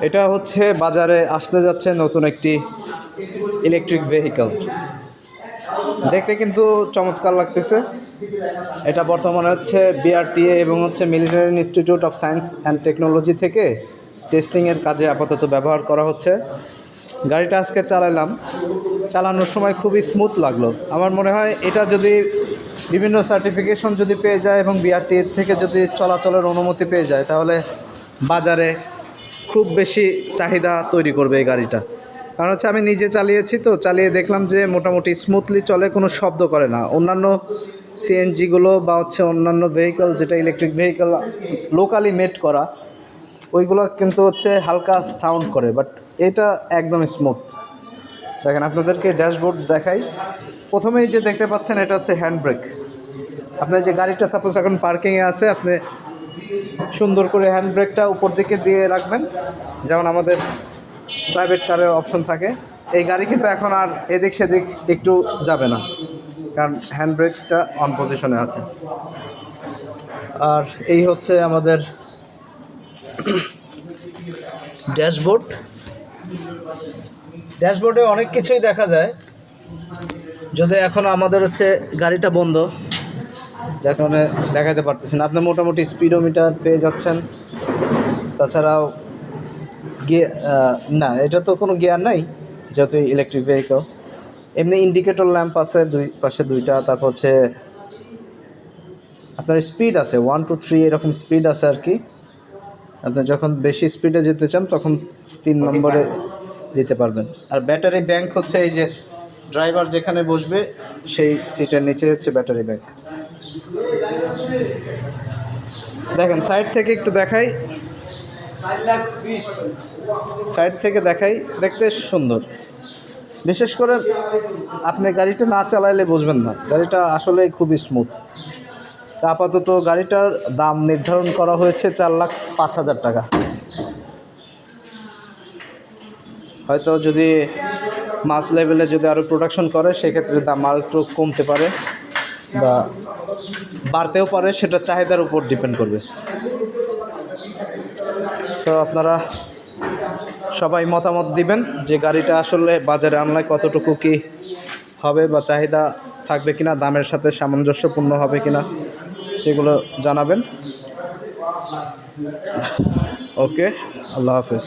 এটা হচ্ছে বাজারে আসতে যাচ্ছে নতুন একটি ইলেকট্রিক ভেহিকল। দেখতে কিন্তু চমৎকার লাগতেছে। এটা বর্তমানে হচ্ছে বিআরটিএ এবং হচ্ছে military institute of science and technology থেকে টেস্টিংয়ের কাজে আপাতত ব্যবহার করা হচ্ছে। গাড়িটা আজকে চালালাম, চালানোর সময় খুবই স্মুথ লাগলো। আমার মনে হয় এটা যদি বিভিন্ন সার্টিফিকেশন যদি পেয়ে যায় এবং বিআরটিএ থেকে যদি চলাচলের অনুমতি পেয়ে যায়, তাহলে বাজারে খুব বেশি চাহিদা তৈরি করবে এই গাড়িটা। কারণ হচ্ছে আমি নিজে চালিয়েছি, তো চালিয়ে দেখলাম যে মোটামুটি স্মুথলি চলে, কোনো শব্দ করে না। অন্যান্য সিএনজিগুলো বা হচ্ছে অন্যান্য ভেহিকল যেটা ইলেকট্রিক ভেহিকল লোকালি মেড করা, ওইগুলো কিন্তু হচ্ছে হালকা সাউন্ড করে, বাট এটা একদম স্মুথ। দেখেন আপনাদেরকে ড্যাশবোর্ড দেখাই। প্রথমেই যে দেখতে পাচ্ছেন এটা হচ্ছে হ্যান্ড ব্রেক। আপনার যে গাড়িটা সাপোজ এখন পার্কিংয়ে আছে, আপনি সুন্দর করে হ্যান্ড ব্রেকটা উপর দিকে দিয়ে রাখবেন, যেমন আমাদের প্রাইভেট কারের অপশন থাকে। এই গাড়ি কিন্তু এখন আর এদিক সেদিক একটু যাবে না, কারণ হ্যান্ড ব্রেকটা অন পজিশনে আছে। আর এই হচ্ছে আমাদের ড্যাশবোর্ড। ড্যাশবোর্ডে অনেক কিছুই দেখা যায়, যদি এখন আমাদের হচ্ছে গাড়িটা বন্ধ, যার কারণে দেখাতে পারতেছি না। আপনি মোটামুটি স্পিডোমিটার পেয়ে যাচ্ছেন। তাছাড়াও না, এটা তো কোনো গিয়ার নাই যেহেতু ইলেকট্রিক ভেহিকল। এমনি ইন্ডিকেটর ল্যাম্প আছে দুই পাশে দুইটা। তারপর হচ্ছে আপনার স্পিড আছে 1 2 3 এরকম স্পিড আছে আর কি। আপনি যখন বেশি স্পিডে যেতে চান তখন 3 নম্বরে দিতে পারবেন। আর ব্যাটারি ব্যাংক হচ্ছে এই যে ড্রাইভার যেখানে বসবে সেই সিটের নিচে হচ্ছে ব্যাটারি ব্যাংক। দেখেন সাইড থেকে একটু দেখাই, সাইড থেকে দেখাই, দেখতে সুন্দর। বিশেষ করে আপনি গাড়িটা না চালাইলে বুঝবেন না, গাড়িটা আসলেই খুবই স্মুথ। আপাতত গাড়িটার দাম নির্ধারণ করা হয়েছে 4,05,000 টাকা। হয়তো যদি মাস লেভেলে যদি আরও প্রোডাকশন করে সেক্ষেত্রে দাম আর একটু কমতে পারে বা বাড়তেও পারে, সেটা চাহিদার উপর ডিপেন্ড করবে। সো আপনারা সবাই মতামত দিবেন যে গাড়িটা আসলে বাজারে আনলে কতটুকু কি হবে বা চাহিদা থাকবে কিনা, দামের সাথে সামঞ্জস্যপূর্ণ হবে কিনা সেগুলো জানাবেন। ওকে, আল্লাহ হাফেজ।